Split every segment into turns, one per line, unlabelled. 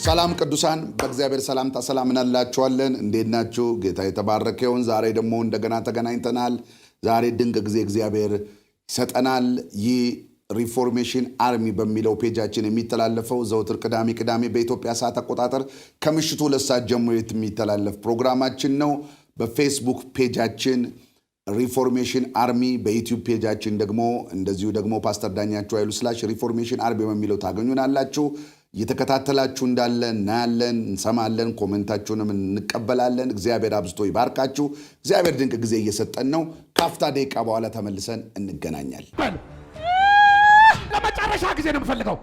ሰላም ቅዱሳን በእግዚአብሔር ሰላምታ ሰላምናላችኋለን እንዴት ናችሁ ጌታ የተባረከ ይሁን ዛሬ ደግሞ እንደገና ተገናኝተናል ዛሬ ድንቅ ጊዜ እግዚአብሔር ይሰጠናል ይህ ሪፎርሜሽን አርሚ በሚለው ፔጃችን የሚተላለፈው ዘወትር ቅዳሜ በኢትዮጵያ ሰዓት አቆጣጠር ከምሽቱ 2 ሰዓት ጀምሮ የሚተላለፍ ፕሮግራማችን ነው በፌስቡክ ፔጃችን ሪፎርሜሽን አርሚ በዩቲዩብ ፔጃችን ደግሞ እንደዚሁ ደግሞ ፓስተር ዳኛቸው አይሉ /ሪፎርሜሽን አርሚ በሚለው ታገኙናላችሁ እየተከታተላችሁ እንዳለ እናያለን እንሰማለን ኮሜንታችሁንም እንቀበላለን እግዚአብሔር አብዝቶ ይባርካችሁ እግዚአብሔር ድንቅ ጊዜ እየሰጠን ነው ካፍታ ደቂቃ በኋላ ተመልሰን እንገናኛለን
ለመጨረሻ ጊዜ ነው የምፈልገው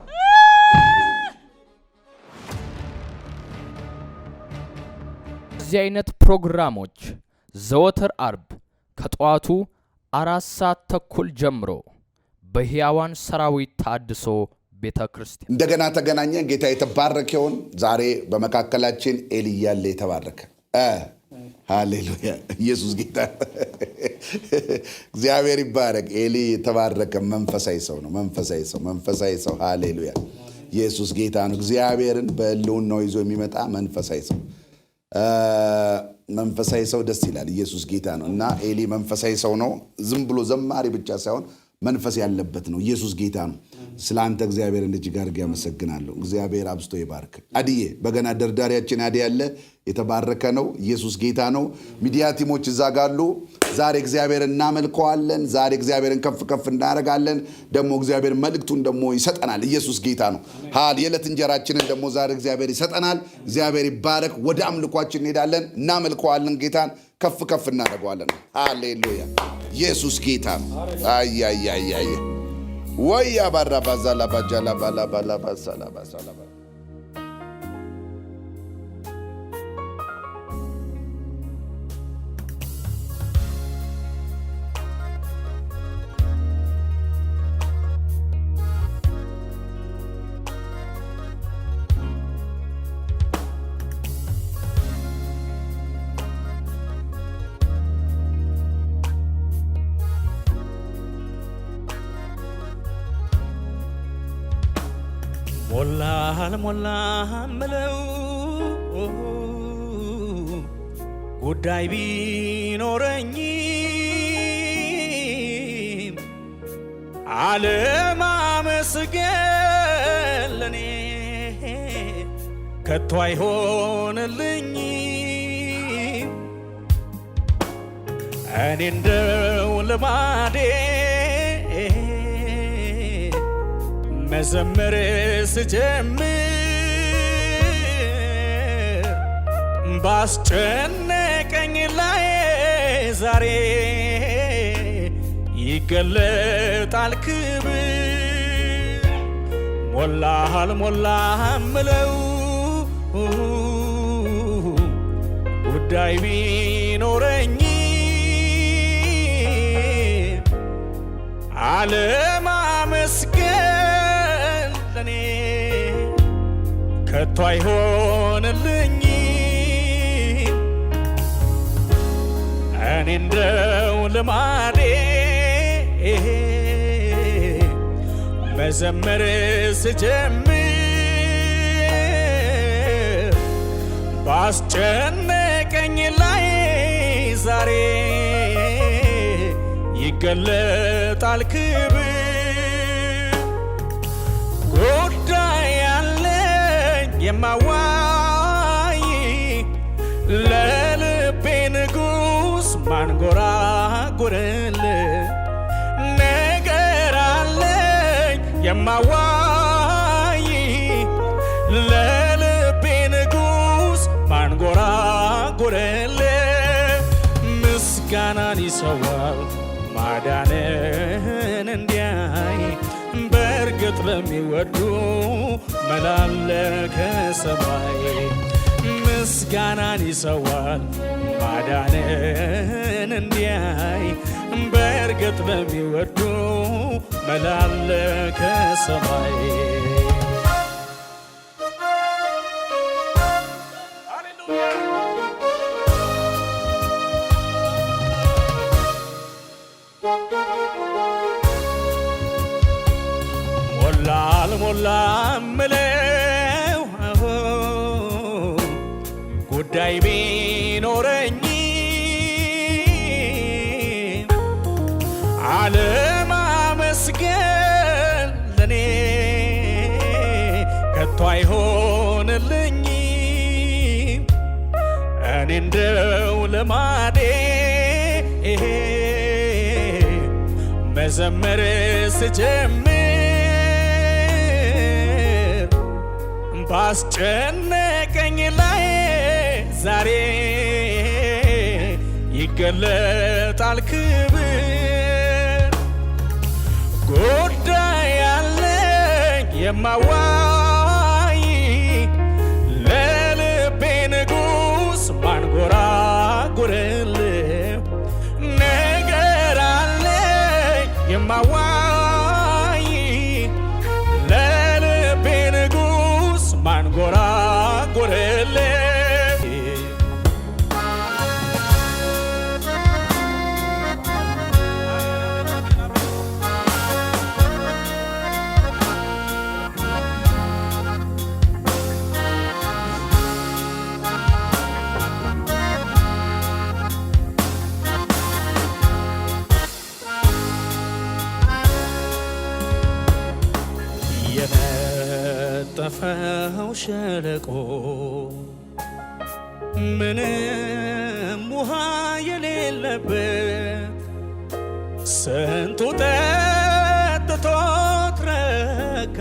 እዚህ አይነት ፕሮግራሞች ዘወትር አርብ ከጧቱ 4:30 ጀምሮ በሕያዋን ሰራዊት ታድሶ ቤተክርስቲያን
እንደገና ተገናኘን ጌታ የተባረከውን ዛሬ በመካከላችን ኤልያለ የተባረከ ሃሌሉያ ኢየሱስ ጌታ እግዚአብሔር ይባረክ ኤሊ የተባረከ መንፈሳዊ ሰው ሃሌሉያ ኢየሱስ ጌታ ነው እግዚአብሔርን በእልውና ነው ይዞ የሚመጣ መንፈሳዊ ሰው ደስ ይላል ኢየሱስ ጌታ ነው እና ኤሊ መንፈሳዊ ሰው ነው ዝም ብሎ ዘማሪ ብቻ ሳይሆን መንፈስ ያለበት ነው ኢየሱስ ጌታ ነው ስላንተ እግዚአብሔር እጅግ አድርጌ አመሰግናለሁ እግዚአብሔር አብዝቶ ይባርክ አዲዬ በገና ደርዳሪያችን አዲ ያለ የተባረከ ነው ኢየሱስ ጌታ ነው ሚዲያ ቲሞች እዛጋሉ ዛሬ እግዚአብሔርን እናመልከዋለን ዛሬ እግዚአብሔርን ከፍ እናረጋለን ደሞ እግዚአብሔር መልእክቱን ደሞ ይሰጠናል ኢየሱስ ጌታ ነው የዕለት እንጀራችንን ደሞ ዛሬ እግዚአብሔር ይሰጠናል እግዚአብሔር ይባረክ ወደ አምልኳችን እንሄዳለን እናመልከዋለን ጌታን ከፍ እናረጋዋለን ሃሌሉያ ኢየሱስ ጌታ ነው አይ ወያ ባራባዛላ ባጃላ ባላ ባሳላ
ሞላህም ምለው ጉዳይ ቢኖረኝም አለማመስገን ለኔ ከቶ አይሆንልኝም እኔ እንደው ልማዴ መዘመር ስጀምር ባስጨነቀኝ ላይ ዛሬ ይገለጣል ክብር ሞላህም ምለው ጉዳይ ቢኖረኝ አለማመስገን ለኔ ከቶ አይሆንልኝም እኔ እንደው ልማዴ መዘመር ስጀምር ባስጨነቀኝ ላይ ዛሬ ይገለጣል ክብር ጉዳይ ያለኝ የማዋይ ለልቤ ንጉሥ ማንጎራጉርል ነገር አለኝ የማዋይ ለልቤ ንጉሥ ማንጎራጉርል ምስጋናን ይሰዋል ማዳንን እንዲያይ በርግጥ ለሚወዱ መላለከ ሰማይ ምስጋናን ይሰዋል ማዳንን እንዲያይ በርግጥ ለሚወዱ መላለከ ሰማይ ሞላ ምለው ከቶ አይሆንልኝ እኔ እንደው ልማዴ መዘመር ስጀምር ባስጨነቀኝ ላይ ዛሬ ይገለጣል ክብር ጉዳይ ያለኝ የማዋይ ለልቤ ንጉሥ ማንጎራጉርልህ ነገር አለኝ የማዋይ ለልቤ ንጉሥ ማንጎራጉርልህ የነጠፈው ሸለቆ ምንም ውሃ የሌለበት ስንቱ ጠጥቶት ረካ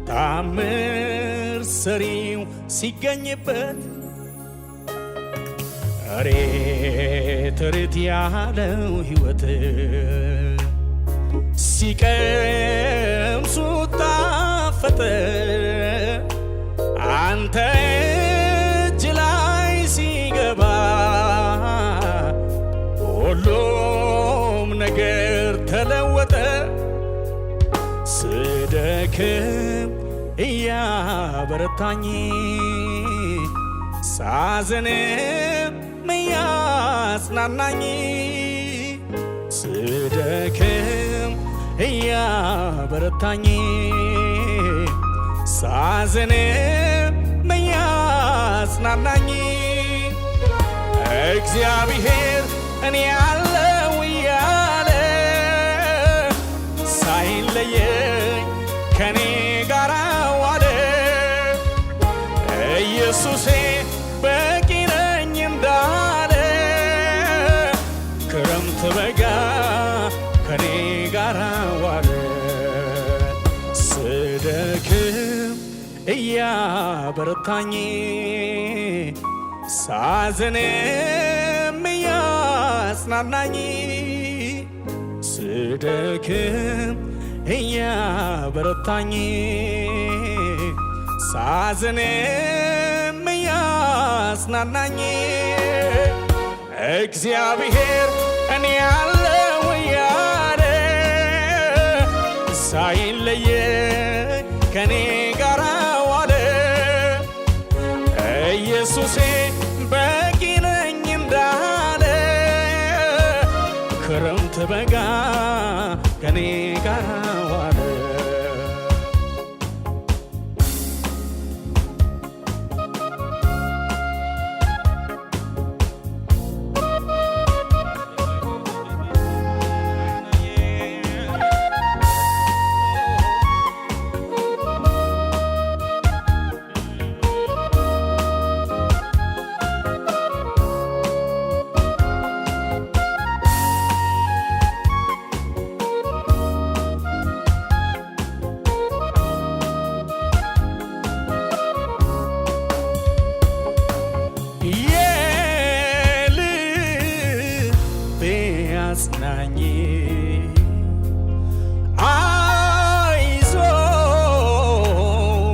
ታምር ሰሪው ሲገኝበት እሬት እሬት ያለው ሕይወት ሲቀምሱ ጣፈጠ አንተ እጅ ላይ ሲገባ ሁሉም ነገር ተለወጠ ስደክም እያበረታኝ ሳዝንም እያጽናናኝ ስደክም እያበረታኝ ሳዝንም እያጽናናኝ እግዚአብሔር እኔ ያለው እያለ ሳይለየኝ ከኔ ጋር ዋለ ኢየሱሴ በቂ ነኝ እንዳለ ክረምት በጋ ከኔ ጋር ዋለ ስደክም እያበረታኝ ሳዝንም እያጽናናኝ ስደክም እያበረታኝ ሳዝንም እያጽናናኝ እግዚአብሔር እኔ ያለው እያለ ሳይለየኝ ከኔ ጋር ዋለ ኢየሱሴ በቂ ነኝ እንዳለ ክረምት በጋ ከኔ ጋር ዋለ አጽናኝ አይዞ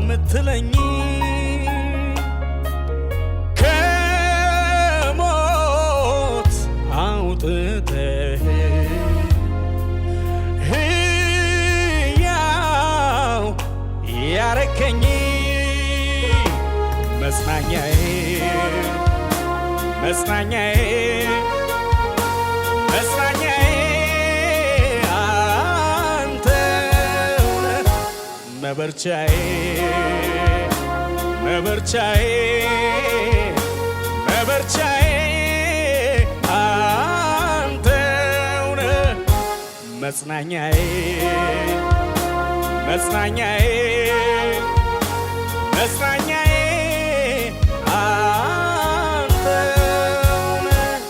ምትለኝ ከሞት አውጥተህ ሕያው ያረከኝ መጽናኛዬ መጽናኛዬ መበርቻዬ መበርቻዬ መበርቻዬ አንተው ነህ መጽናኛዬ መጽናኛዬ መጽናኛዬ አንተው ነህ።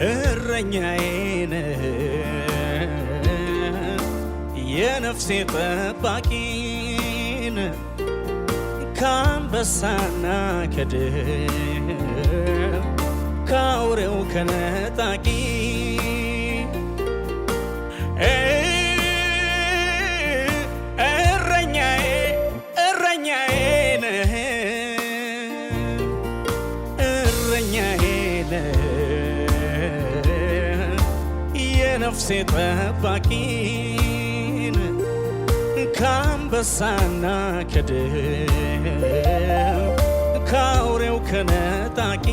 እረኛዬ ነህ የነፍሴ ጠባቂ ነህ ከአንበሳና ከድብ ከአውሬው ከነጣቂ እረኛዬ ነህ የነፍሴ ጠባቂ ነህ ከአንበሳና ከድብ ከአውሬው ከነጣቂ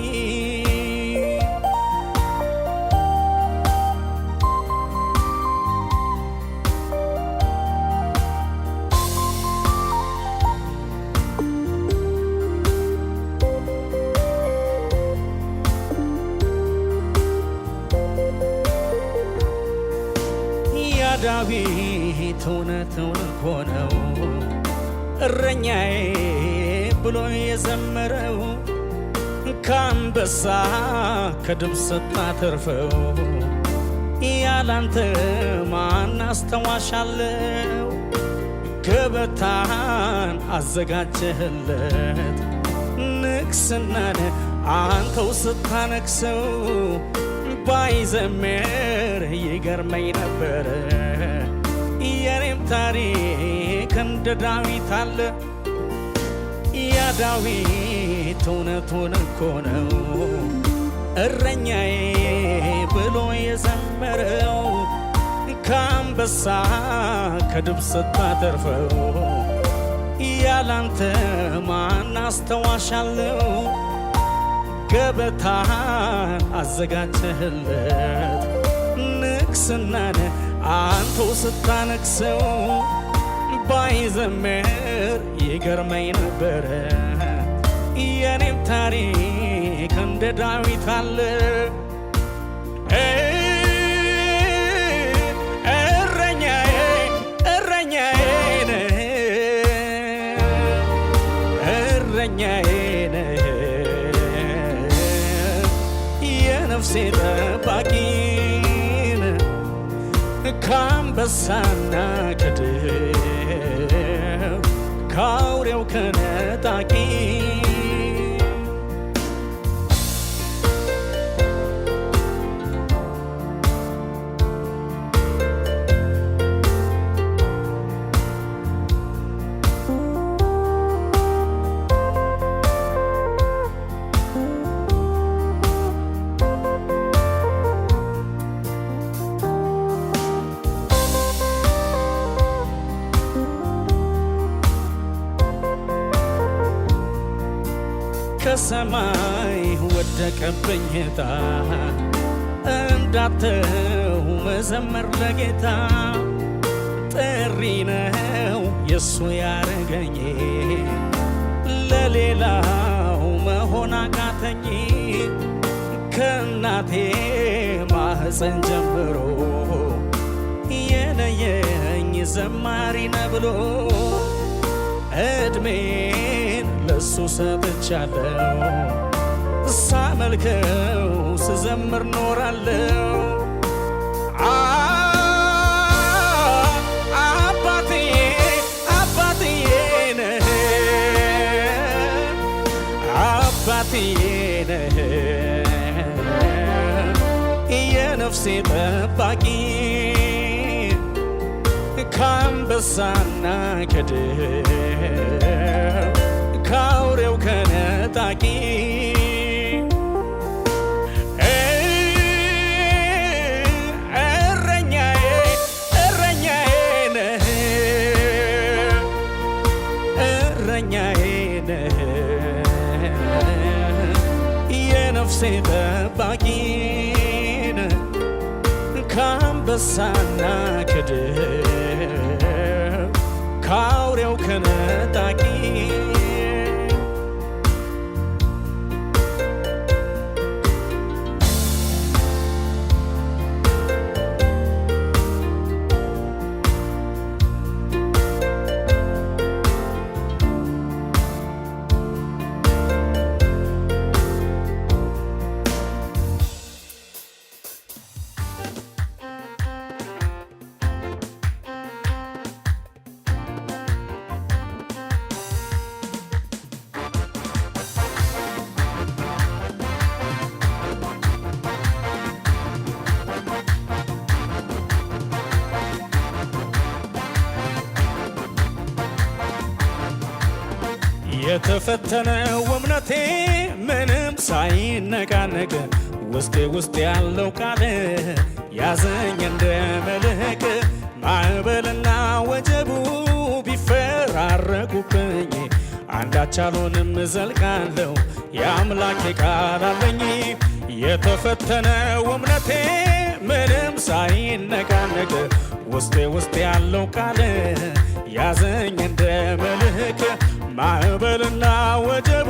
ዳዊት እውነቱን እኮ ነው እረኛዬ ብሎ የዘመረው ከአንበሳ ከድብ ስታተርፈው ያላንተ ማን አስተዋሻለው ገበታን አዘጋጀህለት ንግስናን አንተው ስታነግሰው ባይዘምር ይገርመኝ ነበረ የኔም ታሪክ እንደ ዳዊት አለ ያ ዳዊት እውነቱን እኮ ነው እረኛዬ ብሎ የዘመረው ከአንበሳ ከድብ ስታተርፈው ያላንተ ማን አስተዋሻለው ገበታን አዘጋጀህለት ንግስናን አንተው ስታነግሰው ባይዘምር ይገርመኝ ነበረ የኔም ታሪክ እንደ ዳዊት አለ እረኛዬ ነህ የነፍሴ ጠባቂ ነህ ከአንበሳና ከድብ ከአውሬው ከነጣቂ ከሰማይ ወደቀብኝ ዕጣ እንዳተው መዘመር ለጌታ ጥሪ ነው የሱ ያረገኝ ለሌላው ከእናቴ ማህፀን ጀምሮ የለየኝ ዘማሪ ነህ ብሎ እድሜን ለሱ ሰጥቻለሁ። ሳመልከው ስዘምር ኖራለሁ። አባትዬ ነህ የነፍሴ ጠባቂ ከአንበሳና ከድብ ከአውሬው ከነጣቂ የነፍሴ ጠባቂ ከአንበሳና ከድብ ከአውሬው ከነጣቂ የተፈተነው እምነቴ ምንም ሳይነቃነቅ ውስጤ ያለው ቃል ያዘኝ እንደ መልህቅ ማዕበልና ወጀቡ ቢፈራረቁብኝ አንዳች አልሆንም እዘልቃለሁ የአምላኬ ቃል አለኝ። የተፈተነው እምነቴ ምንም ሳይነቃነቅ ውስጤ ያለው ቃል ያዘኝ እንደ መልህቅ ማዕበልና ወጀቡ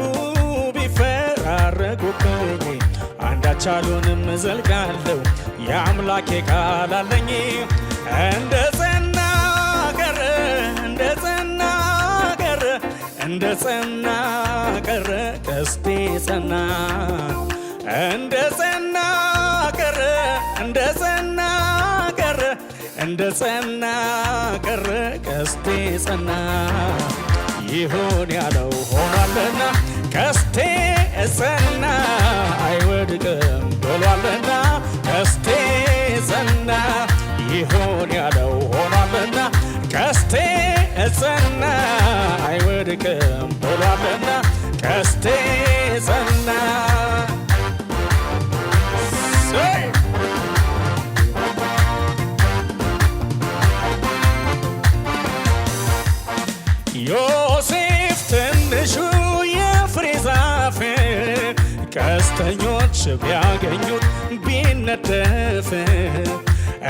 ቢፈራረቁብኝ አንዳች አልሆንም እዘልቃለሁ የአምላኬ ቃል አለኝ። እንደ ጸና ቀረ ቀስቴ ጸና እንደ ጸና ቀረ ቀስቴ ጸና ይሁን ያለው ሆኗልና ቀስቴ ጸና አይወድቅም ብሏልና ቀስቴ ጸና ይሁን ያለው ሆኗልና ቀስቴ ጸና አይወድቅም ብሏልና ቀስቴ ጸና ዮሴፍ ትንሹ የፍሬ ዛፍ ቀስተኞች ቢያገኙት ቢነደፍ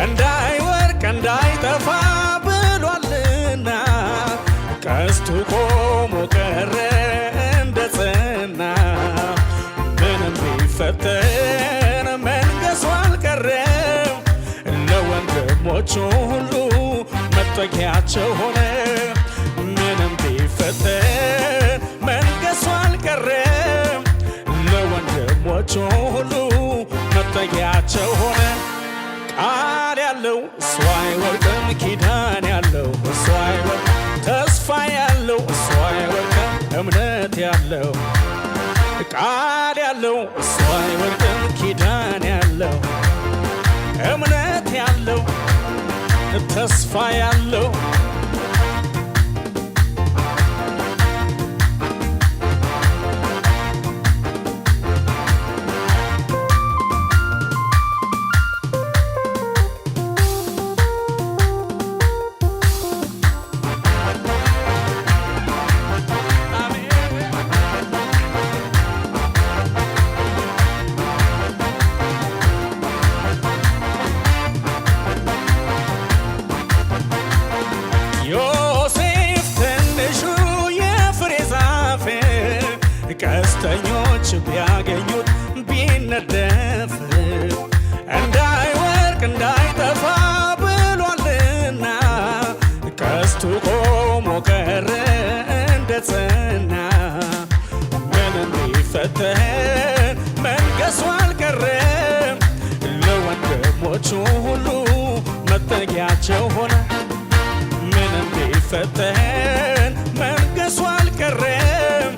እንዳይወርቅ እንዳይጠፋ ብሏልና ቀስቱ ቆሞ ቀረ እንደ ጸና ምንም ቢፈተን መንገሱ አልቀረም ለወንድሞቹ ሁሉ መጠጊያቸው ሆነ። ምንም ቢፈተን መንገሱ አልቀረም ለወንድሞቹ ሁሉ መጠጊያቸው ሆነ። ቃል ያለው እሱ አይወድቅም፣ ኪዳን ያለው እሱ አይወድቅም፣ ተስፋ ያለው እሱ አይወድቅም፣ እምነት ያለው ቃል ያለው እሱ አይወድቅም፣ ኪዳን ያለው እምነት ያለው ተስፋ ያለው ቀስተኞች ቢያገኙት ቢነደፍ እንዳይጠፋ ብሏልና ቀስቱ ቆሞ ቀረ እንደጸና ምንም ቢፈተን መንገሱ አልቀረም ለወንድሞቹ ሁሉ መጠጊያቸው ሆነ ምንም ቢፈተን መንገሱ አልቀረም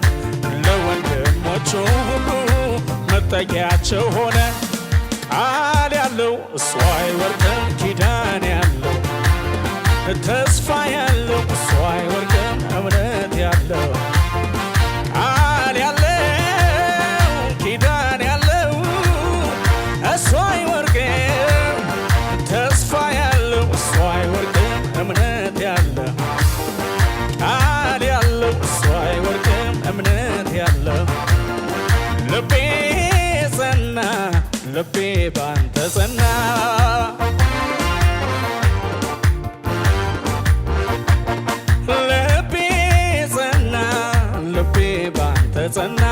ለወንድሞቹ ሁሉ መጠጊያቸው ሆነ ቃል ያለው እሱ አይወርድም ኪዳን ያለው ተስፋ ያለው እሱ አይወርድም እምነት ያለው ቃል ያለው ኪዳን ያለው እሱ አይወርድም ተስፋ ያለው እሱ አይወርድም እምነት ያለው ቃል ያለው እሱ አይወርድም እምነት ያለው ልቤ ጸና ልቤ ባንተ ጸና ልቤ ጸና ልቤ ባንተ ጸና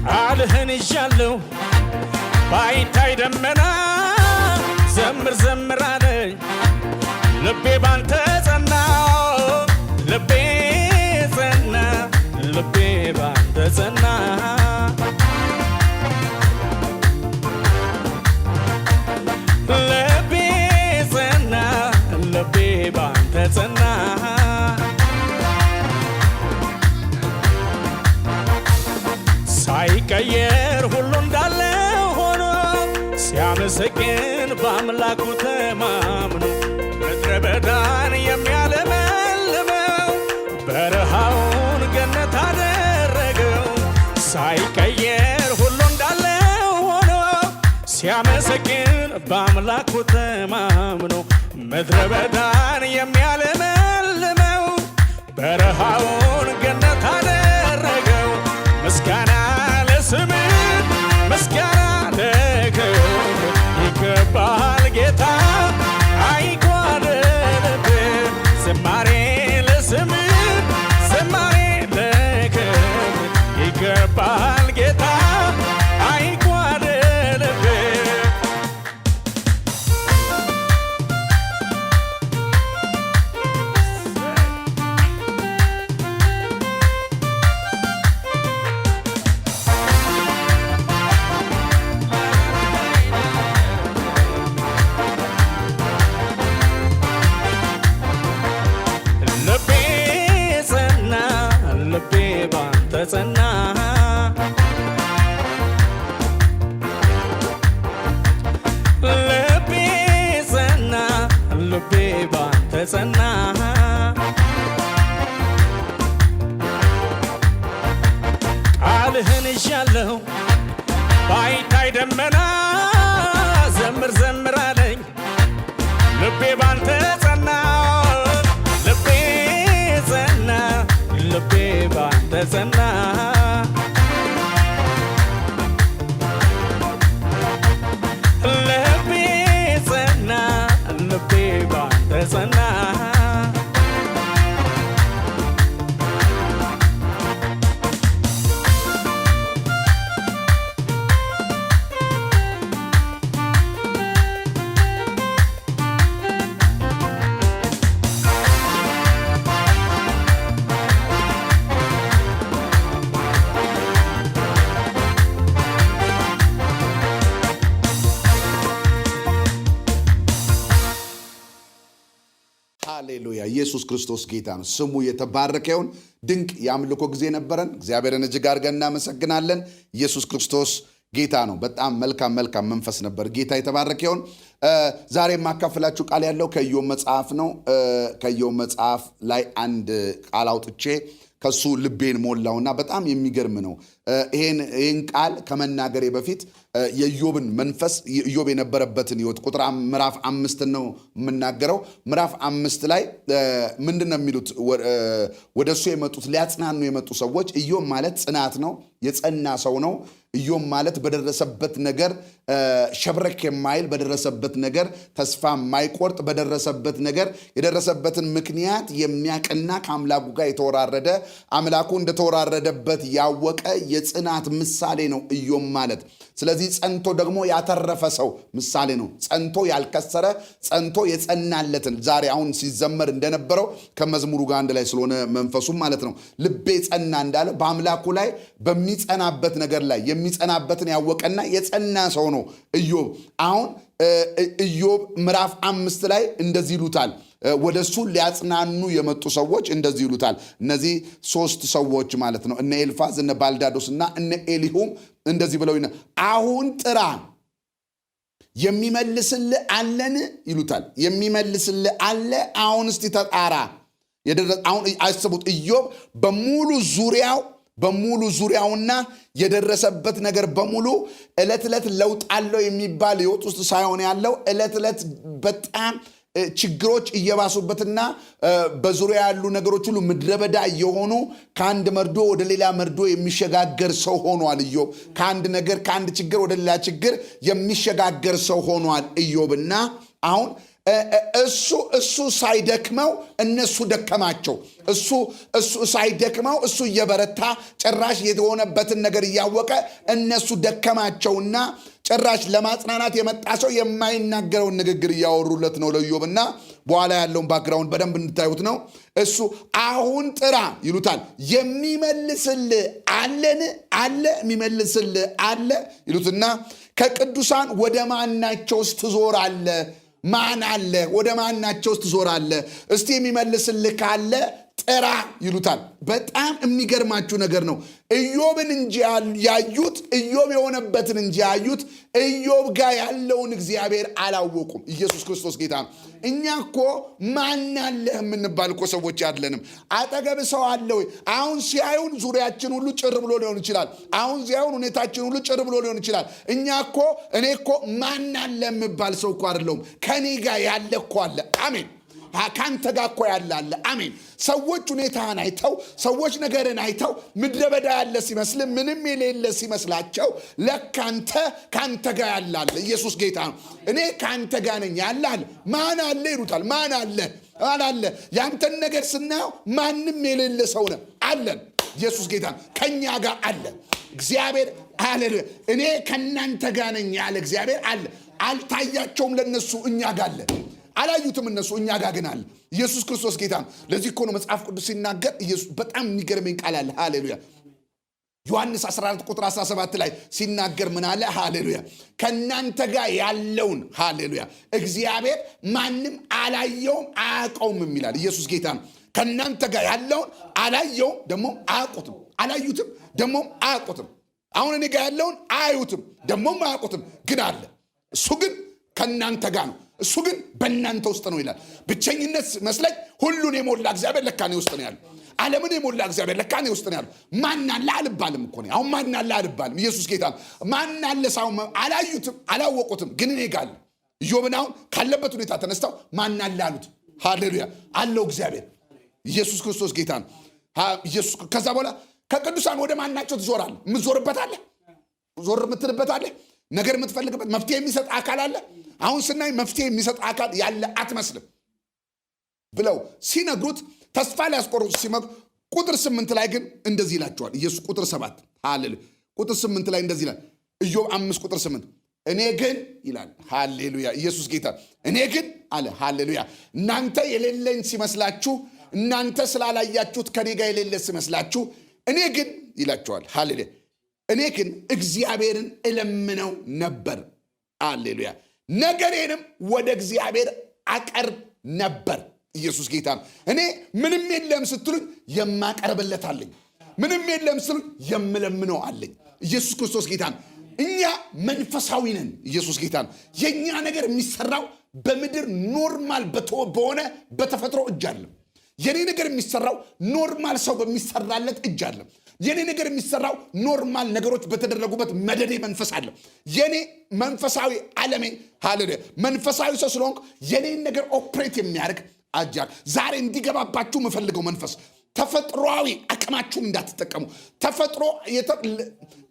ቃልህን ይዣለሁ ባይታይ ደመና ዘምር ዘምር አለኝ ልቤ ባንተ ጸና ልቤ ጸና ልቤ ባንተ ጸና ልቤ ጸና ልቤ ባንተ ጸና ሳይቀየር ሁሉ እንዳለ ሆኖ ሲያመሰግን በአምላኩ ተማምኖ ምድረ በዳን የሚያለመልመው በረሃውን ገነት አደረገው ሳይቀየር ሁሉ እንዳለ ሆኖ ሲያመሰግን በአምላኩ ተማምኖ ምድረ በዳን የሚያለመልመው በረሃውን ገነት አደረገው ምስጋና ለስምህ ምስጋና ለክብርህ ይገባሃል ጌታ አይጓደልብህ ዝማሬ ለስምህ ዝማሬ ለክብርህ ይገባሃል ጌታ አይጓደልብህ ልቤ ጸና ልቤ ባንተ ጸና ልቤ ጸና ልቤ ባንተ ጸና ቃልህን ይዣለሁ ባይታይ ደመና ዘምር ዘምር አለኝ ልቤ ባንተ ጸና ልቤ ጸና ልቤ ባንተ ጸና ልቤ ጸና ልቤ ባንተ ጸና
ሃሌሉያ ኢየሱስ ክርስቶስ ጌታ ነው ስሙ የተባረከ ይሁን ድንቅ ያምልኮ ጊዜ ነበረን እግዚአብሔርን እጅግ አድርገን እናመሰግናለን ኢየሱስ ክርስቶስ ጌታ ነው በጣም መልካም መንፈስ ነበር ጌታ የተባረከ ይሁን ዛሬ ማካፈላችሁ ቃል ያለው ከኢዮብ መጽሐፍ ነው ከኢዮብ መጽሐፍ ላይ አንድ ቃል አውጥቼ ከሱ ልቤን ሞላውና በጣም የሚገርም ነው ይሄን ቃል ከመናገሬ በፊት የኢዮብን መንፈስ ኢዮብ የነበረበትን ህይወት ቁጥር ምዕራፍ 5 ነው የምናገረው። ምዕራፍ 5 ላይ ምንድነው የሚሉት? ወደሱ የመጡት ሊያጽናኑ የመጡ ሰዎች ኢዮብ ማለት ጽናት ነው፣ የጸና ሰው ነው። ኢዮብ ማለት በደረሰበት ነገር ሸብረክ የማይል በደረሰበት ነገር ተስፋ የማይቆርጥ በደረሰበት ነገር የደረሰበትን ምክንያት የሚያቀና ከአምላኩ ጋር የተወራረደ አምላኩ እንደተወራረደበት ያወቀ የጽናት ምሳሌ ነው ኢዮብ ማለት። ስለዚህ ጸንቶ ደግሞ ያተረፈ ሰው ምሳሌ ነው። ጸንቶ ያልከሰረ ጸንቶ የጸናለትን ዛሬ አሁን ሲዘመር እንደነበረው ከመዝሙሩ ጋር አንድ ላይ ስለሆነ መንፈሱም ማለት ነው ልቤ ጸና እንዳለ በአምላኩ ላይ በሚጸናበት ነገር ላይ የሚጸናበትን ያወቀና የጸና ሰው ነው ኢዮብ። አሁን ኢዮብ ምዕራፍ 5 ላይ እንደዚህ ይሉታል። ወደሱ ሊያጽናኑ የመጡ ሰዎች እንደዚህ ይሉታል። እነዚህ 3 ሰዎች ማለት ነው እነ ኤልፋዝ እነ ባልዳዶስ እና እነ ኤሊሁም እንደዚህ ብለው አሁን ጥራ የሚመልስልህ አለን ይሉታል። የሚመልስልህ አለ? አሁን እስቲ ተጣራ። አሁን አስቡት፣ ኢዮብ በሙሉ ዙሪያውና የደረሰበት ነገር በሙሉ ዕለት ዕለት ለውጥ አለው የሚባል ህይወት ውስጥ ሳይሆን ያለው ዕለት ዕለት በጣም ችግሮች እየባሱበትና በዙሪያ ያሉ ነገሮች ሁሉ ምድረበዳ እየሆኑ ከአንድ መርዶ ወደ ሌላ መርዶ የሚሸጋገር ሰው ሆኗል ኢዮብ። ከአንድ ችግር ወደ ሌላ ችግር የሚሸጋገር ሰው ሆኗል ኢዮብና አሁን እሱ ሳይደክመው እነሱ ደከማቸው። እሱ ሳይደክመው እሱ እየበረታ ጭራሽ የሆነበትን ነገር እያወቀ እነሱ ደከማቸውና ጭራሽ ለማጽናናት የመጣ ሰው የማይናገረውን ንግግር እያወሩለት ነው ለኢዮብና በኋላ ያለውን ባክግራውንድ በደንብ እንድታዩት ነው። እሱ አሁን ጥራ ይሉታል። የሚመልስልህ አለን? አለ የሚመልስልህ አለ ይሉትና ከቅዱሳን ወደ ማናቸውስ ትዞራለህ? ማን አለ? ወደ ማናቸውስ ትዞራለህ? እስቲ የሚመልስልህ ካለ ጥራ ይሉታል። በጣም የሚገርማችሁ ነገር ነው። ኢዮብን እንጂ ያዩት ኢዮብ የሆነበትን እንጂ ያዩት ኢዮብ ጋር ያለውን እግዚአብሔር አላወቁም። ኢየሱስ ክርስቶስ ጌታ ነው። እኛ እኮ ማን አለህ የምንባል እኮ ሰዎች ያለንም። አጠገብ ሰው አለ ወይ? አሁን ሲያዩን ዙሪያችን ሁሉ ጭር ብሎ ሊሆን ይችላል። አሁን ሲያዩን ሁኔታችን ሁሉ ጭር ብሎ ሊሆን ይችላል። እኔ እኮ ማን አለ የምባል ሰው እኮ አይደለሁም። ከኔ ጋር ያለ እኮ አለ። አሜን። ካንተ ጋር እኮ ያለ አለ። አሜን። ሰዎች ሁኔታህን አይተው ሰዎች ነገርን አይተው ምድረ በዳ ያለ ሲመስል ምንም የሌለ ሲመስላቸው ለካንተ ካንተ ጋር ያለ አለ። ኢየሱስ ጌታ ነው። እኔ ካንተ ጋር ነኝ ያለ አለ። ማን አለ ይሉታል። ማን አለ? ያንተን ነገር ስናየው ማንም የሌለ ሰው ነው አለን። ኢየሱስ ጌታ ነው። ከኛ ጋር አለ እግዚአብሔር አለ። እኔ ከናንተ ጋር ነኝ ያለ እግዚአብሔር አለ። አልታያቸውም ለነሱ፣ እኛ ጋር አለ። አላዩትም እነሱ፣ እኛ ጋር ግን አለ። ኢየሱስ ክርስቶስ ጌታ ነው። ለዚህ እኮ ነው መጽሐፍ ቅዱስ ሲናገር ኢየሱስ በጣም የሚገርመኝ ቃል አለ። ሃሌሉያ። ዮሐንስ 14 ቁጥር 17 ላይ ሲናገር ምን አለ? ሃሌሉያ። ከናንተ ጋር ያለውን ሃሌሉያ እግዚአብሔር ማንም አላየውም አያውቀውም የሚላል። ኢየሱስ ጌታ ነው። ከናንተ ጋር ያለውን አላየውም ደግሞ አያውቁትም። አላዩትም ደግሞ አያውቁትም። አሁን እኔ ጋር ያለውን አያዩትም ደግሞ አያውቁትም፣ ግን አለ። እሱ ግን ከናንተ ጋር ነው። እሱ ግን በእናንተ ውስጥ ነው ይላል። ብቸኝነት መስለኝ ሁሉን የሞላ እግዚአብሔር ለካ እኔ ውስጥ ነው ያለው። ዓለምን የሞላ እግዚአብሔር ለካ እኔ ውስጥ ነው ያለው። ማን አለ አልባልም እኮ ነው። አሁን ማን አለ አልባልም። ኢየሱስ ጌታ ነው። ማን አለ ሳው አላዩትም አላወቁትም፣ ግን እኔ ጋር አለ። ኢዮብን አሁን ካለበት ሁኔታ ተነስተው ማን አለ አሉት። ሃሌሉያ አለው እግዚአብሔር። ኢየሱስ ክርስቶስ ጌታ ነው። ኢየሱስ ከዛ በኋላ ከቅዱሳን ወደ ማናቸው ትዞራለህ? የምትዞርበት አለ፣ ዞር የምትልበት አለ፣ ነገር የምትፈልግበት መፍትሄ የሚሰጥ አካል አለ። አሁን ስናይ መፍትሄ የሚሰጥ አካል ያለ አትመስልም ብለው ሲነግሩት ተስፋ ሊያስቆርጡ ሲመጡ ቁጥር 8 ላይ ግን እንደዚህ ይላቸዋል ኢየሱስ። ቁጥር 7 ሃሌሉያ። ቁጥር 8 ላይ እንደዚህ ይላል ኢዮብ 5 ቁጥር 8 እኔ ግን ይላል። ሃሌሉያ ኢየሱስ ጌታ። እኔ ግን አለ ሃሌሉያ። እናንተ የሌለኝ ሲመስላችሁ፣ እናንተ ስላላያችሁት ከኔ ጋር የሌለ ሲመስላችሁ፣ እኔ ግን ይላቸዋል። ሃሌሉያ። እኔ ግን እግዚአብሔርን እለምነው ነበር። ሃሌሉያ። ነገሬንም ወደ እግዚአብሔር አቀርብ ነበር። ኢየሱስ ጌታ ነው። እኔ ምንም የለም ስትሉኝ የማቀርብለት አለኝ። ምንም የለም ስትሉኝ የምለምነው አለኝ። ኢየሱስ ክርስቶስ ጌታ ነው። እኛ መንፈሳዊ ነን። ኢየሱስ ጌታ ነው። የእኛ ነገር የሚሰራው በምድር ኖርማል በሆነ በተፈጥሮ እጅ አለም። የኔ ነገር የሚሰራው ኖርማል ሰው በሚሰራለት እጅ አለ። የኔ ነገር የሚሰራው ኖርማል ነገሮች በተደረጉበት መደዴ መንፈስ አለ። የኔ መንፈሳዊ ዓለሜ ሃሌሉያ መንፈሳዊ ሰው ስለሆንኩ የኔን ነገር ኦፕሬት የሚያደርግ አጃል ዛሬ እንዲገባባችሁ የምፈልገው መንፈስ ተፈጥሯዊ አቅማችሁን እንዳትጠቀሙ፣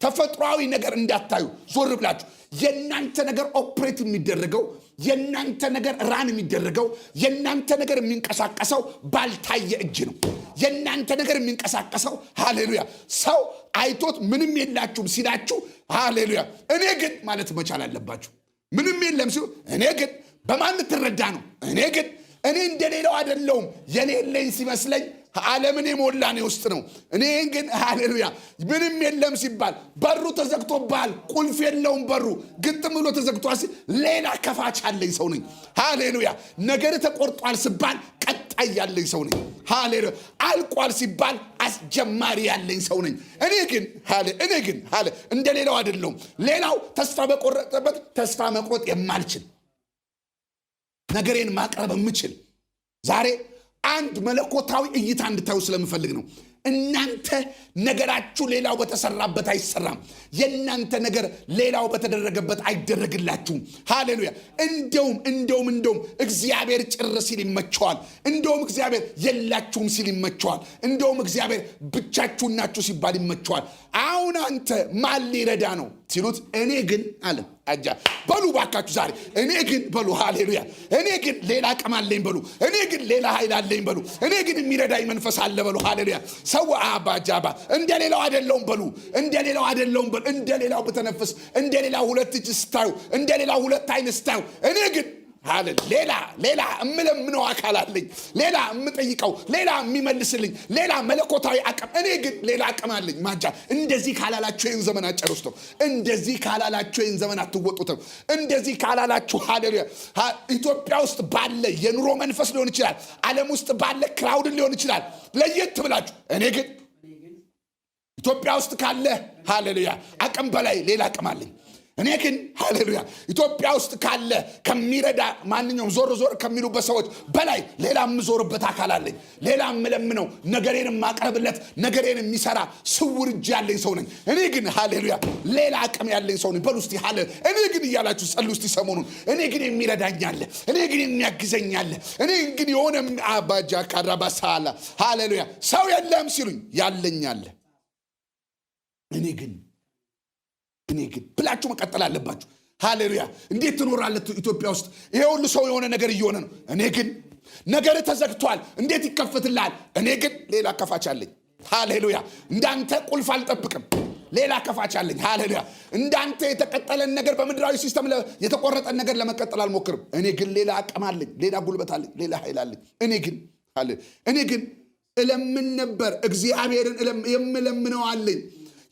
ተፈጥሯዊ ነገር እንዳታዩ ዞር ብላችሁ የናንተ ነገር ኦፕሬት የሚደረገው የናንተ ነገር ራን የሚደረገው የናንተ ነገር የሚንቀሳቀሰው ባልታየ እጅ ነው። የናንተ ነገር የሚንቀሳቀሰው ሃሌሉያ ሰው አይቶት ምንም የላችሁም ሲላችሁ ሃሌሉያ እኔ ግን ማለት መቻል አለባችሁ። ምንም የለም ሲሉ እኔ ግን በማን ትረዳ ነው? እኔ እንደሌላው አይደለሁም። የኔ የለኝ ሲመስለኝ ዓለምን የሞላኔ ውስጥ ነው። እኔ ግን ሃሌሉያ ምንም የለም ሲባል በሩ ተዘግቶባል፣ ቁልፍ የለውም በሩ ግጥም ብሎ ተዘግቷል ሲል ሌላ ከፋች ያለኝ ሰው ነኝ። ሃሌሉያ ነገር ተቆርጧል ሲባል ቀጣይ ያለኝ ሰው ነኝ። ሃሌሉያ አልቋል ሲባል አስጀማሪ ያለኝ ሰው ነኝ። እኔ ግን እንደሌላው አይደለሁም። ሌላው ተስፋ በቆረጠበት ተስፋ መቆጥ የማልችል ነገሬን ማቅረብ የምችል ዛሬ አንድ መለኮታዊ እይታ እንድታዩ ስለምፈልግ ነው። እናንተ ነገራችሁ ሌላው በተሰራበት አይሰራም። የናንተ ነገር ሌላው በተደረገበት አይደረግላችሁም። ሃሌሉያ እንደውም እግዚአብሔር ጭር ሲል ይመቸዋል። እንደውም እግዚአብሔር የላችሁም ሲል ይመቸዋል። እንደውም እግዚአብሔር ብቻችሁን ናችሁ ሲባል ይመቸዋል። አሁን አንተ ማን ሊረዳ ነው ሲሉት እኔ ግን አለ አጃ በሉ ባካችሁ ዛሬ እኔ ግን በሉ ሃሌሉያ እኔ ግን ሌላ አቅም አለኝ በሉ እኔ ግን ሌላ ኃይል አለኝ በሉ እኔ ግን የሚረዳኝ መንፈስ አለ በሉ ሃሌሉያ ሰው አባጃባ እንደሌላው አይደለም በሉ እንደሌላው አይደለም በሉ እንደሌላው በተነፍስ እንደሌላው ሁለት እጅ ስታዩ እንደሌላው ሁለት አይን ስታዩ እኔ ግን ሌላ እምለምነው አካል አለኝ፣ ሌላ እምጠይቀው፣ ሌላ የሚመልስልኝ፣ ሌላ መለኮታዊ አቅም እኔ ግን ሌላ አቅም አለኝ። ማጃ እንደዚህ ካላላችሁ ይህን ዘመን አጨርሱትም። እንደዚህ ካላላችሁ ይህን ዘመን አትወጡትም። እንደዚህ ካላላችሁ ሃሌሉያ ኢትዮጵያ ውስጥ ባለ የኑሮ መንፈስ ሊሆን ይችላል፣ ዓለም ውስጥ ባለ ክራውድ ሊሆን ይችላል። ለየት ብላችሁ እኔ ግን ኢትዮጵያ ውስጥ ካለ ሃሌሉያ አቅም በላይ ሌላ አቅም አለኝ። እኔ ግን ሃሌሉያ ኢትዮጵያ ውስጥ ካለ ከሚረዳ ማንኛውም ዞር ከሚሉበት ሰዎች በላይ ሌላ የምዞርበት አካል አለኝ። ሌላ የምለምነው ነገሬን የማቀርብለት ነገሬን የሚሰራ ስውር እጅ ያለኝ ሰው ነኝ። እኔ ግን ሃሌሉያ ሌላ አቅም ያለኝ ሰው ነኝ። በሉ እስቲ ሃሌሉያ እኔ ግን እያላችሁ ጸልዩ እስቲ ሰሞኑን እኔ ግን የሚረዳኝ አለ፣ እኔ ግን የሚያግዘኝ አለ፣ እኔ ግን የሆነ አባጃ ካራባሳላ ሃሌሉያ ሰው የለም ሲሉኝ ያለኝ አለ። እኔ ግን ብላችሁ መቀጠል አለባችሁ። ሃሌሉያ እንዴት ትኖራለህ ኢትዮጵያ ውስጥ ይሄ ሁሉ ሰው የሆነ ነገር እየሆነ ነው። እኔ ግን ነገር ተዘግቷል፣ እንዴት ይከፈትልሃል? እኔ ግን ሌላ ከፋች አለኝ። ሃሌሉያ እንዳንተ ቁልፍ አልጠብቅም፣ ሌላ ከፋች አለኝ። ሃሌሉያ እንዳንተ የተቀጠለን ነገር በምድራዊ ሲስተም የተቆረጠን ነገር ለመቀጠል አልሞክርም። እኔ ግን ሌላ አቅም አለኝ፣ ሌላ ጉልበት አለኝ፣ ሌላ ኃይል አለኝ። እኔ ግን እለምን ነበር፣ እግዚአብሔርን የምለምነው አለኝ።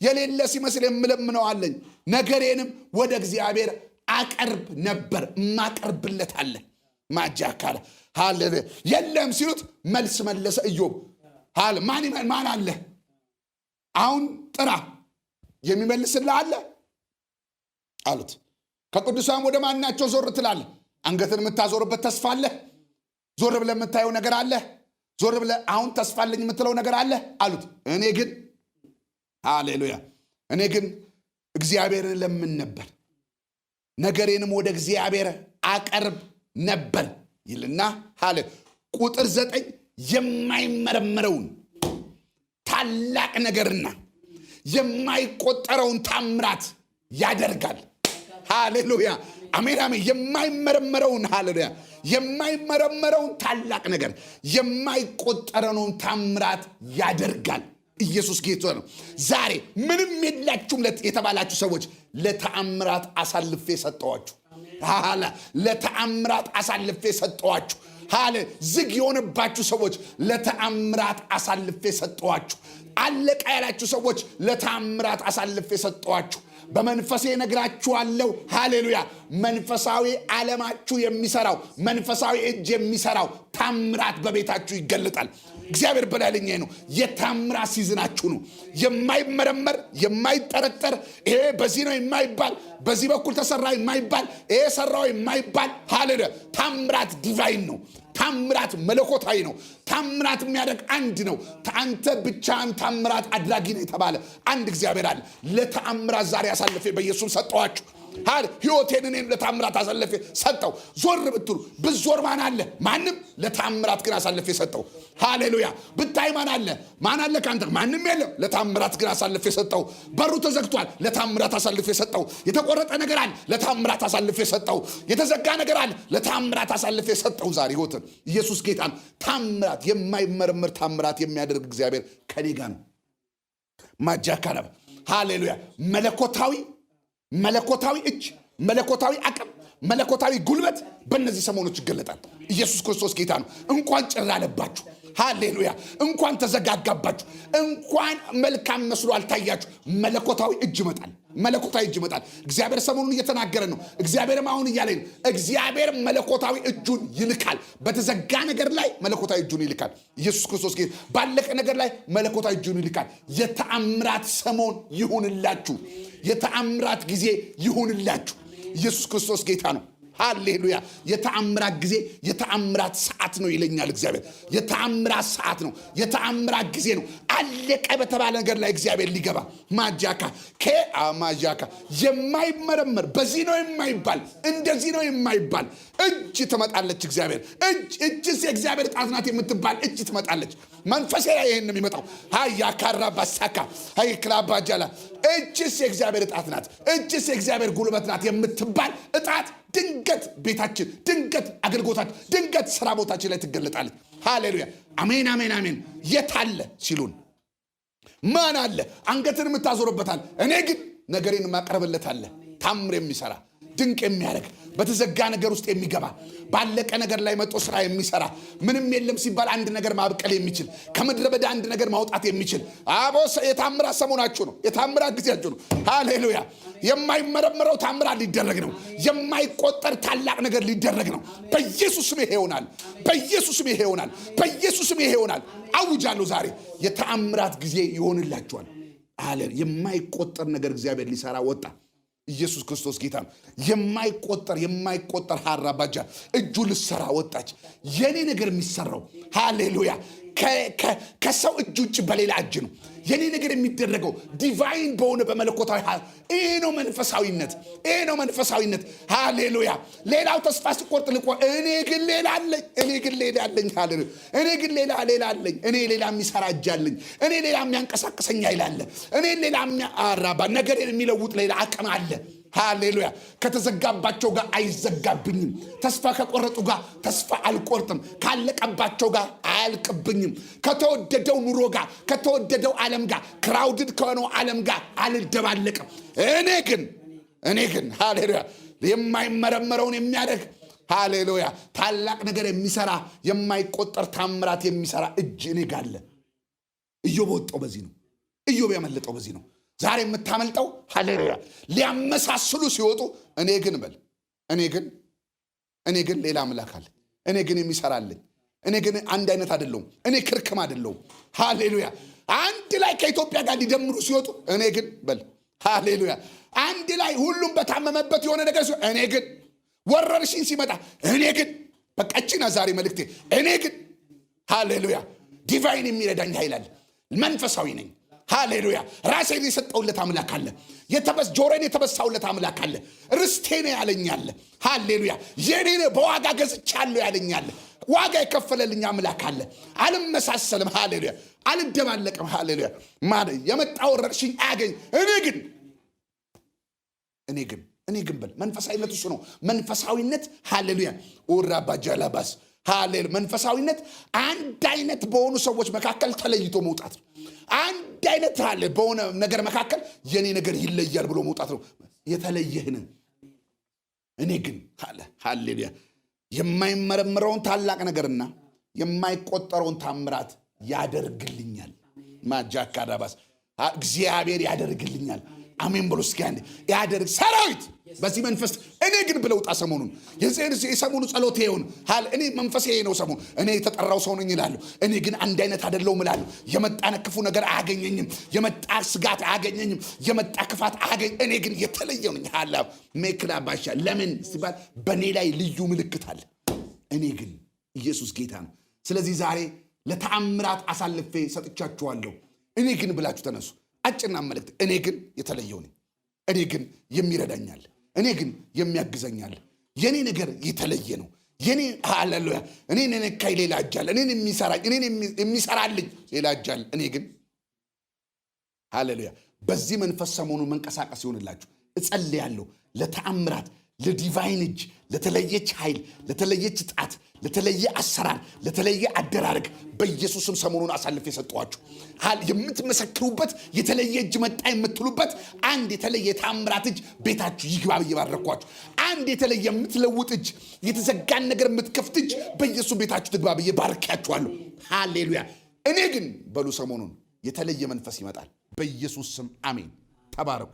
የሌለ ሲመስል የምለምነው አለኝ። ነገሬንም ወደ እግዚአብሔር አቀርብ ነበር፣ ማቀርብለት አለ። ማጃካለ ሃሌሉያ የለም ሲሉት መልስ መለሰ ኢዮብ። ማን አለ አሁን ጥራ የሚመልስልህ አለ አሉት። ከቅዱሳን ወደ ማናቸው ዞር ትላለህ? አንገትን የምታዞርበት ተስፋ አለ? ዞር ብለህ የምታየው ነገር አለ? ዞር ብለህ አሁን ተስፋ አለኝ የምትለው ነገር አለ አሉት። ሃሌሉያ እኔ ግን እግዚአብሔርን ለምን ነበር፣ ነገሬንም ወደ እግዚአብሔር አቀርብ ነበር ይልና ቁጥር 9 የማይመረመረውን ታላቅ ነገርና የማይቆጠረውን ታምራት ያደርጋል። ሃሌሉያ አሜን። የማይመረመረውን ሃሌሉያ የማይመረመረውን ታላቅ ነገር የማይቆጠረውን ታምራት ያደርጋል። ኢየሱስ ጌታ ነው። ዛሬ ምንም የላችሁም የተባላችሁ ሰዎች ለተአምራት አሳልፌ ሰጠዋችሁ። ለተአምራት አሳልፌ ሰጠዋችሁ። ዝግ የሆነባችሁ ሰዎች ለተአምራት አሳልፌ ሰጠዋችሁ። አለቃ ያላችሁ ሰዎች ለተአምራት አሳልፌ ሰጠዋችሁ። በመንፈሴ ነግራችኋለሁ። ሃሌሉያ መንፈሳዊ ዓለማችሁ የሚሰራው መንፈሳዊ እጅ የሚሰራው ታምራት በቤታችሁ ይገለጣል። እግዚአብሔር በላለኝ ነው። የታምራት ሲዝናችሁ ነው። የማይመረመር የማይጠረጠር ይሄ በዚህ ነው የማይባል በዚህ በኩል ተሰራ የማይባል ይሄ ሰራው የማይባል ሃሌሉያ ታምራት ዲቫይን ነው። ታምራት መለኮታዊ ነው። ታምራት የሚያደርግ አንድ ነው። አንተ ብቻህን ታምራት አድራጊ ነው የተባለ አንድ እግዚአብሔር አለ። ለታምራት ዛሬ አሳልፌ በኢየሱስ ሰጠዋችሁ። ሕይወቴን እኔን ለታምራት አሳልፌ ሰጠው። ዞር ብትሉ ብዞር ማን አለ? ማንም። ለታምራት ግን አሳልፌ ሰጠው። ሃሌሉያ። ብታይ ማን አለ? ማን አለ ካንተ? ማንም የለም። ለታምራት ግን አሳልፌ ሰጠው። በሩ ተዘግቷል፣ ለታምራት አሳልፌ ሰጠው። የተቆረጠ ነገር አለ፣ ለታምራት አሳልፌ ሰጠው። የተዘጋ ነገር አለ፣ ለታምራት አሳልፌ ሰጠው። ዛሬ ሕይወትን ኢየሱስ ጌታን ታምራት የማይመረመር ታምራት የሚያደርግ እግዚአብሔር ከኔ ጋር ነው። ማጃካራብ ሃሌሉያ። መለኮታዊ እጅ፣ መለኮታዊ አቅም፣ መለኮታዊ ጉልበት በእነዚህ ሰሞኖች ይገለጣል። ኢየሱስ ክርስቶስ ጌታ ነው። እንኳን ጭር አለባችሁ። ሃሌሉያ። እንኳን ተዘጋጋባችሁ፣ እንኳን መልካም መስሎ አልታያችሁ። መለኮታዊ እጅ ይመጣል። መለኮታዊ እጅ ይመጣል። እግዚአብሔር ሰሞኑን እየተናገረ ነው። እግዚአብሔርም አሁን እያለ ነው። እግዚአብሔር መለኮታዊ እጁን ይልካል። በተዘጋ ነገር ላይ መለኮታዊ እጁን ይልካል። ኢየሱስ ክርስቶስ ጌታ ባለቀ ነገር ላይ መለኮታዊ እጁን ይልካል። የተአምራት ሰሞን ይሁንላችሁ። የተአምራት ጊዜ ይሁንላችሁ። ኢየሱስ ክርስቶስ ጌታ ነው። ሃሌሉያ። የተአምራት ጊዜ የተአምራት ሰዓት ነው ይለኛል እግዚአብሔር። የተአምራት ሰዓት ነው። የተአምራት ጊዜ ነው። አለቀ በተባለ ነገር ላይ እግዚአብሔር ሊገባ ማጃካ ከአማጃካ የማይመረመር በዚህ ነው የማይባል እንደዚህ ነው የማይባል እጅ ትመጣለች። እግዚአብሔር እጅስ የእግዚአብሔር ጣት ናት የምትባል እጅ ትመጣለች። መንፈሴ ላይ ይሄን ነው የሚመጣው። ሃያካራ ባሳካ ሃይክላባጃላ እጅስ የእግዚአብሔር ጣት ናት፣ እጅስ የእግዚአብሔር ጉልበት ናት የምትባል እጣት ድንገት ቤታችን፣ ድንገት አገልግሎታችን፣ ድንገት ስራ ቦታችን ላይ ትገለጣለች። ሃሌሉያ። አሜን አሜን አሜን። የታለ ሲሉን ማን አለ? አንገትን የምታዞርበታል። እኔ ግን ነገሬን ማቀርብለታለ። ታምር የሚሰራ ድንቅ የሚያደርግ በተዘጋ ነገር ውስጥ የሚገባ ባለቀ ነገር ላይ መጦ ስራ የሚሰራ ምንም የለም ሲባል አንድ ነገር ማብቀል የሚችል ከምድረ በዳ አንድ ነገር ማውጣት የሚችል አቦ የታምራት ሰሞናችሁ ነው። የታምራት ጊዜያችሁ ነው። ሃሌሉያ። የማይመረመረው ታምራት ሊደረግ ነው። የማይቆጠር ታላቅ ነገር ሊደረግ ነው። በኢየሱስም ይሄ ይሆናል። በኢየሱስም ይሄ ይሆናል። በኢየሱስም ይሄ ይሆናል። አውጃለሁ ዛሬ የታምራት ጊዜ ይሆንላችኋል አለ። የማይቆጠር ነገር እግዚአብሔር ሊሰራ ወጣ። ኢየሱስ ክርስቶስ ጌታ ነው። የማይቆጠር ሐራባጃ እጁ ልሰራ ወጣች። የኔ ነገር የሚሰራው ሃሌሉያ ከሰው እጅ ውጭ በሌላ እጅ ነው። የኔ ነገር የሚደረገው ዲቫይን በሆነ በመለኮታዊ ይሄ ነው መንፈሳዊነት። ይሄ ነው መንፈሳዊነት። ሃሌሉያ። ሌላው ተስፋ ሲቆርጥ እኔ ግን ሌላ አለኝ። ሃሌሉያ። እኔ ግን ሌላ አለኝ። እኔ ሌላ የሚሰራ እጅ አለኝ። እኔ ሌላ የሚያንቀሳቅሰኝ ኃይል አለ። እኔ ሌላ የሚያራባ ነገር የሚለውጥ ሌላ አቅም አለ። ሃሌሉያ። ከተዘጋባቸው ጋር አይዘጋብኝም። ተስፋ ከቆረጡ ጋር ተስፋ አልቆርጥም። ካለቀባቸው ጋር አያልቅብኝም። ከተወደደው ኑሮ ጋር ከተወደደው ዓለም ጋር ክራውድድ ከሆነው ዓለም ጋር አልደባለቅም። እኔ ግን ሃሌሉያ የማይመረመረውን የሚያደርግ ሃሌሉያ ታላቅ ነገር የሚሰራ የማይቆጠር ታምራት የሚሰራ እጅ እኔ ጋር አለ። ኢዮብ ወጣው በዚህ ነው። ኢዮብ ያመለጠው በዚህ ነው። ዛሬ የምታመልጠው ሃሌሉያ ሊያመሳስሉ ሲወጡ እኔ ግን ሌላ አምላክ አለ። እኔ ግን የሚሰራልኝ። እኔ ግን አንድ አይነት አይደለሁም። እኔ ክርክም አይደለሁም። ሃሌሉያ አንድ ላይ ከኢትዮጵያ ጋር ሊደምሩ ሲወጡ እኔ ግን ሃሌሉያ አንድ ላይ ሁሉም በታመመበት የሆነ ነገር ሲሆን እኔ ግን ወረርሽኝ ሲመጣ እኔ ግን በቃችና ዛሬ መልእክቴ እኔ ግን ሃሌሉያ ዲቫይን የሚረዳኝ ኃይል አለ። መንፈሳዊ ነኝ። ሃሌሉያ ራሴን የሰጠውለት አምላክ አለ። ጆሮን የተበሳውለት አምላክ አለ። ርስቴን ያለኛለ። ሃሌሉያ የኔን በዋጋ ገዝቻለሁ ያለኛለ። ዋጋ የከፈለልኝ አምላክ አለ። አልመሳሰልም። ሃሌሉያ አልደባለቅም። ሃሌሉያ የመጣው ወረርሽኝ አያገኝ። እኔ ግን በል መንፈሳዊነት እሱ ነው። መንፈሳዊነት ሃሌሉያ ኦራባጃላባስ ሃሌሉያ መንፈሳዊነት አንድ አይነት በሆኑ ሰዎች መካከል ተለይቶ መውጣት ነው። አንድ አይነት አለ በሆነ ነገር መካከል የኔ ነገር ይለያል ብሎ መውጣት ነው። የተለየህን እኔ ግን ሃሌሉያ የማይመረመረውን ታላቅ ነገርና የማይቆጠረውን ታምራት ያደርግልኛል። ማጃካዳባስ እግዚአብሔር ያደርግልኛል። አሜን ብሎ እስኪ አንዴ ያደርግ ሰራዊት በዚህ መንፈስ እኔ ግን ብለውጣ ሰሞኑን የሰሞኑ ጸሎት ይሁን ሃል እኔ መንፈሴ ነው ሰሞኑ እኔ የተጠራው ሰው ነኝ ይላል እኔ ግን አንድ አይነት አይደለም ይላል የመጣ ክፉ ነገር አያገኘኝም የመጣ ስጋት አያገኘኝም የመጣ ክፋት አያገኝ እኔ ግን የተለየው ነኝ ሃል ሜክራ ባሻ ለምን ሲባል በኔ ላይ ልዩ ምልክት አለ እኔ ግን ኢየሱስ ጌታ ነው ስለዚህ ዛሬ ለተአምራት አሳልፌ ሰጥቻችኋለሁ እኔ ግን ብላችሁ ተነሱ አጭና መልእክት እኔ ግን የተለየው ነኝ እኔ ግን የሚረዳኛል እኔ ግን የሚያግዘኛል የኔ ነገር የተለየ ነው የኔ ሃሌሉያ እኔ ነካይ ሌላ አጃል እኔ የሚሰራልኝ ሌላ አጃል እኔ ግን ሃሌሉያ በዚህ መንፈስ ሰሞኑን መንቀሳቀስ ይሆንላችሁ እጸልያለሁ ለተአምራት ለዲቫይን እጅ ለተለየች ኃይል ለተለየች ጣት ለተለየ አሰራር ለተለየ አደራረግ በኢየሱስም ሰሞኑን አሳልፌ ሰጠዋችሁ የምትመሰክሩበት የተለየ እጅ መጣ የምትሉበት አንድ የተለየ ተአምራት እጅ ቤታችሁ ይግባ በየባረኳችሁ አንድ የተለየ የምትለውጥ እጅ የተዘጋን ነገር የምትከፍት እጅ በኢየሱስ ቤታችሁ ትግባ በየባረካችኋለሁ ሃሌሉያ እኔ ግን በሉ ሰሞኑን የተለየ መንፈስ ይመጣል በኢየሱስ ስም አሜን ተባረኩ